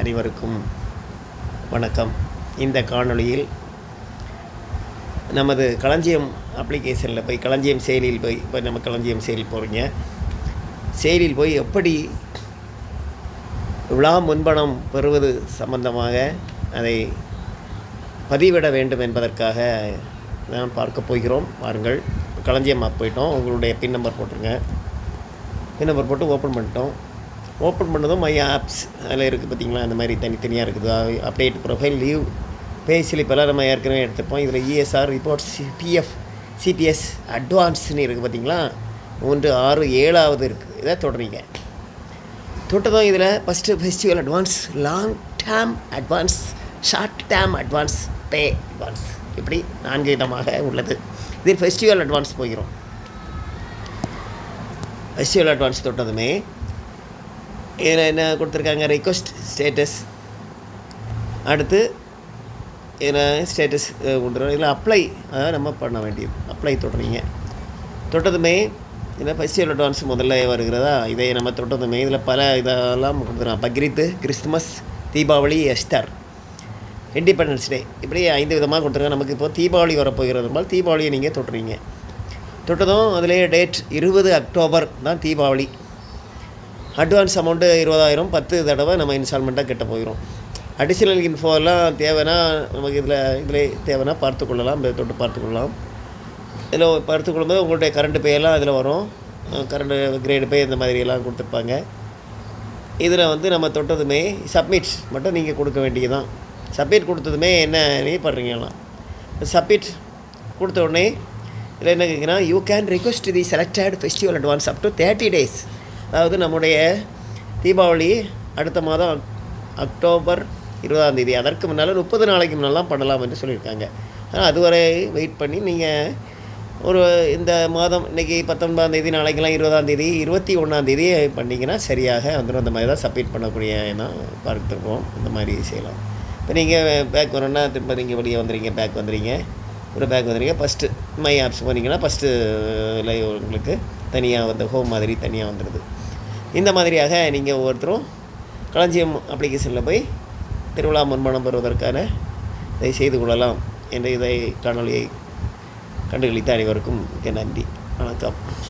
அனைவருக்கும் வணக்கம். இந்த காணொளியில் நமது களஞ்சியம் அப்ளிகேஷனில் போய் களஞ்சியம் செயலியில் போய் இப்போ நம்ம களஞ்சியம் செயல் போகிறீங்க. செயலில் போய் எப்படி விழா முன்பணம் பெறுவது சம்பந்தமாக அதை பதிவிட வேண்டும் என்பதற்காக நாம் பார்க்க போகிறோம். வாருங்கள். களஞ்சியம் ஆப் போயிட்டோம். உங்களுடைய பின் நம்பர் போட்டுருங்க. பின் நம்பர் போட்டு ஓப்பன் பண்ணிட்டோம். ஓப்பன் பண்ணதும் மை ஆப்ஸ் அதில் இருக்குது பார்த்திங்களா, அந்த மாதிரி தனித்தனியாக இருக்குது. அப்டேட் ப்ரொஃபைல், லீவ், பே ஸ்லிப்பெல்லாம் நம்ம ஏற்கனவே எடுத்துப்போம். இதில் இஎஸ்ஆர் ரிப்போர்ட்ஸ், பிஎஃப், சிபிஎஸ் அட்வான்ஸ்னு இருக்குது பார்த்திங்களா, 3, 6, 7வது இருக்குது. இதை தொடர்றீங்க. தொட்டதும் இதில் first festival advance, long term advance, short term advance, pay advance, இப்படி 4 விதமாக உள்ளது. இதில் ஃபெஸ்டிவல் அட்வான்ஸ் போகிறோம். ஃபெஸ்டிவல் அட்வான்ஸ் தொட்டதுமே இதில் என்ன கொடுத்துருக்காங்க, ரிக்வெஸ்ட் ஸ்டேட்டஸ், அடுத்து இதில் ஸ்டேட்டஸ் கொடுத்துருவோம். இதில் அப்ளை, அதாவது நம்ம பண்ண வேண்டியது அப்ளை தொடுறீங்க. தொட்டதுமே இதில் ஃபெஸ்டிவல் அட்வான்ஸ் முதல்ல வருகிறதா, இதை நம்ம தொட்டதுமே இதில் பல இதெல்லாம் கொடுத்துருவோம். Bakrid, Christmas, Deepavali, ester, independence day, இப்படி 5 விதமாக கொடுத்துருக்காங்க. நமக்கு இப்போது தீபாவளி வரப்போகிறது போல் தீபாவளியை நீங்கள் தொட்டுறீங்க. தொட்டதும் அதிலே டேட் 20 அக்டோபர் தான் தீபாவளி. அட்வான்ஸ் அமௌண்ட்டு 20,000, 10 தடவை நம்ம இன்ஸ்டால்மெண்ட்டாக கட்ட போயிடும். அடிஷ்னல் இன்ஃபோலாம் தேவைன்னா நமக்கு இதில் தேவைன்னா பார்த்துக்கொள்ளலாம், தொட்டு பார்த்துக்கொள்ளலாம். இதில் பார்த்துக்கொள்ளும்போது உங்களுடைய கரண்ட் பேயெல்லாம் இதில் வரும். கரண்ட் கிரேடு பே இந்த மாதிரியெல்லாம் கொடுத்துருப்பாங்க. இதில் நம்ம தொட்டதுமே சப்மிட் மட்டும் நீங்கள் கொடுக்க வேண்டியதுதான். சப்மிட் கொடுத்ததுமே என்ன பண்ணுறீங்கலாம், சப்மிட் கொடுத்த உடனே இதில் என்ன கேட்குறா, you can request the selected festival advance up to 30 days. அதாவது நம்முடைய தீபாவளி அடுத்த மாதம் அக்டோபர் 20ஆம், அதற்கு முன்னால் 30 நாளைக்கு முன்னாலாம் பண்ணலாம் என்று சொல்லியிருக்காங்க. ஆனால் அதுவரை வெயிட் பண்ணி நீங்கள் ஒரு இந்த மாதம் இன்றைக்கி 19ஆம், நாளைக்கெல்லாம் 20ஆம், 21ஆம் பண்ணிங்கன்னா சரியாக வந்துடும். அந்த மாதிரி தான் சப்மிட் பண்ணக்கூடிய தான் பார்த்துருக்கோம். இந்த மாதிரி செய்யலாம். இப்போ நீங்கள் பேக் வரணுன்னா திரும்ப நீங்கள் வெளியே வந்துடுறீங்க, பேக் வந்துடுறீங்க, பேக் வந்துடுறீங்க. ஃபஸ்ட்டு மை ஆப்ஸ் போனீங்கன்னா ஃபஸ்ட்டு லைவ் உங்களுக்கு தனியாக வந்து ஹோம் மாதிரி தனியாக வந்துடுது. இந்த மாதிரியாக நீங்கள் ஒவ்வொருத்தரும் களஞ்சியம் அப்ளிகேஷனில் போய் திருவிழா முன்பணம் பெறுவதற்கான இதை செய்து கொள்ளலாம் என்ற இதை காணொலியை கண்டுகளித்த அனைவருக்கும் மிக்க நன்றி. வணக்கம்.